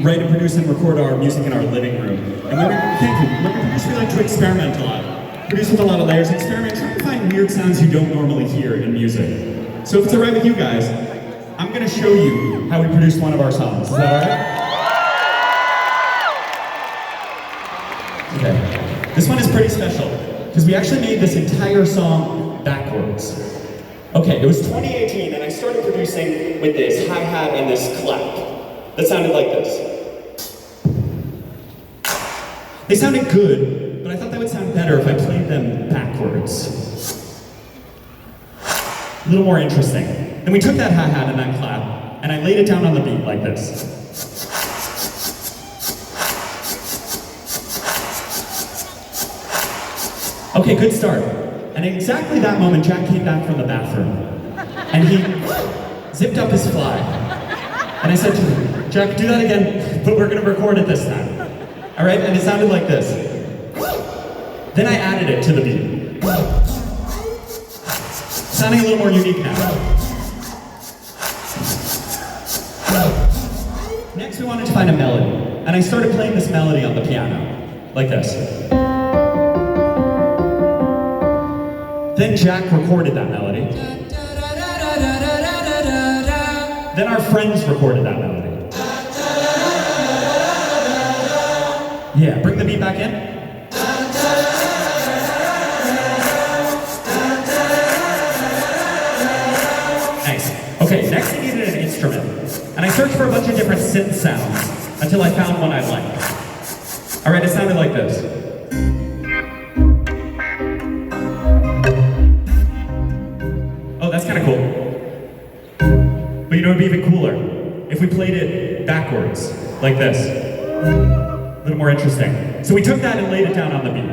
write and produce and record our music in our living room. And when we produce, we like to experiment a lot. Produce with a lot of layers, experiment, try to find weird sounds you don't normally hear in music. So if it's alright with you guys, I'm gonna show you how we produced one of our songs. Is that alright? Okay. This one is pretty special, because we actually made this entire song backwards. Okay, it was 2018, and I started producing with this hi-hat and this clap that sounded like this. They sounded good, but I thought that would sound better if I played them backwards. A little more interesting. Then we took that hi-hat and that clap, and I laid it down on the beat like this. Okay, good start. And at exactly that moment, Jack came back from the bathroom, and he zipped up his fly. And I said to him, Jack, do that again, but we're gonna record it this time. All right, and it sounded like this. Then I added it to the beat. Sounding a little more unique now. Next, we wanted to find a melody, and I started playing this melody on the piano, like this. Then Jack recorded that melody. Then our friends recorded that melody. Yeah, bring the beat back in. Nice. Okay, next we needed an instrument. And I searched for a bunch of different synth sounds until I found one I liked. All right, it sounded like this. Oh, that's kind of cool. But you know, it'd be even cooler if we played it backwards, like this. A little more interesting. So we took that and laid it down on the beat.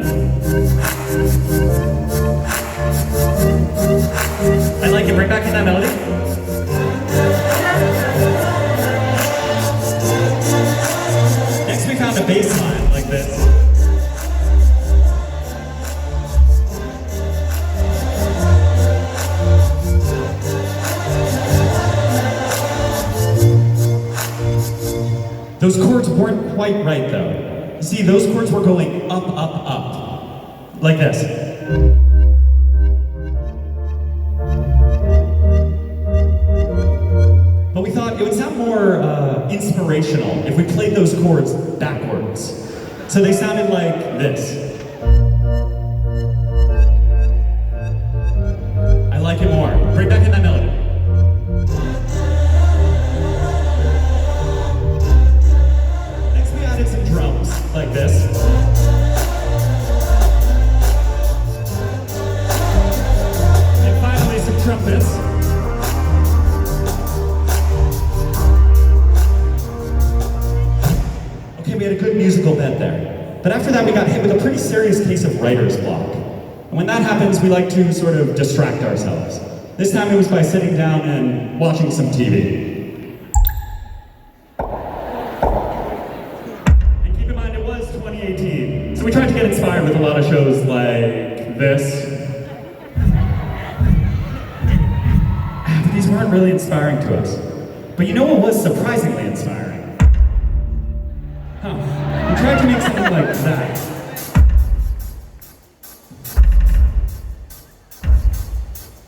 I like it. Bring back in that melody. Next we found a bass line, like this. Those chords weren't quite right though. You see, those chords were going up, up, up. Like this. But we thought it would sound more inspirational if we played those chords backwards. So they sounded like this. I like it more. Bring back in that melody. Like this. And finally some trumpets. Okay, we had a good musical bed there. But after that we got hit with a pretty serious case of writer's block. And when that happens, we like to sort of distract ourselves. This time it was by sitting down and watching some TV. So we tried to get inspired with a lot of shows like this. But these weren't really inspiring to us. But you know what was surprisingly inspiring? Huh. We tried to make something like that.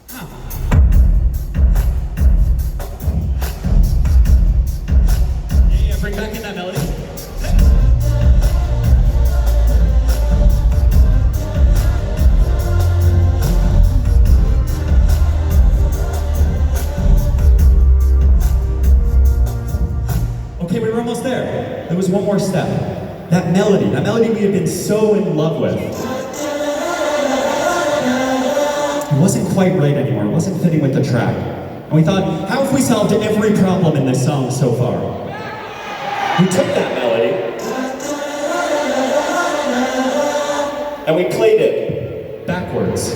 Huh. Yeah, bring back in that melody. Okay, we were almost there. There was one more step. That melody we had been so in love with. It wasn't quite right anymore. It wasn't fitting with the track. And we thought, how have we solved every problem in this song so far? We took that melody and we played it backwards.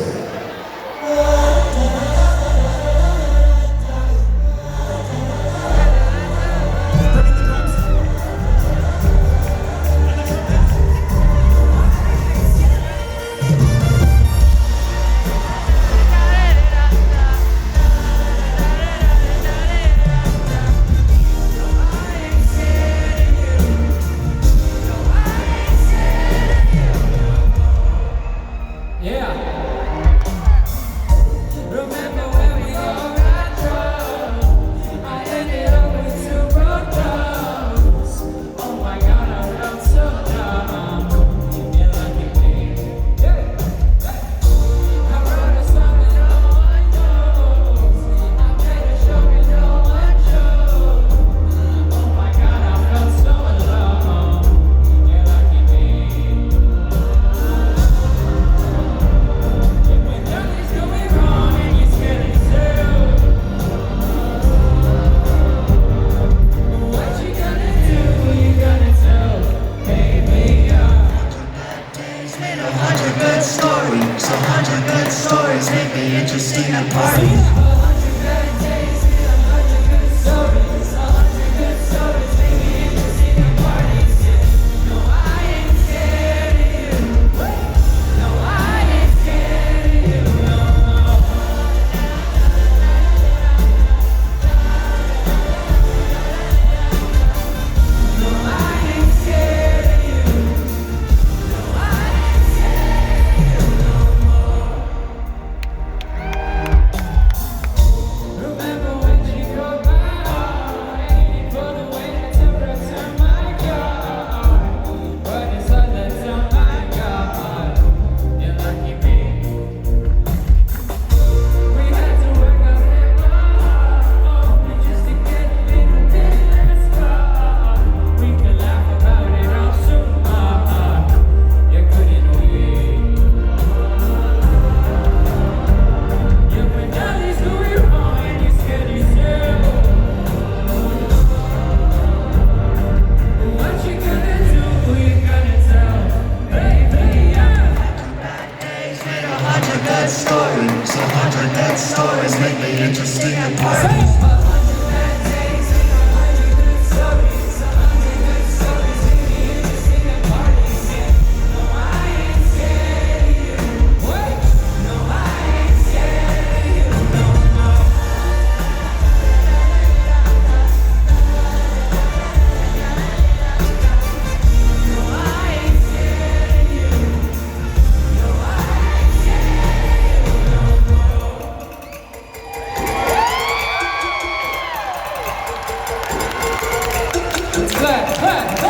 back.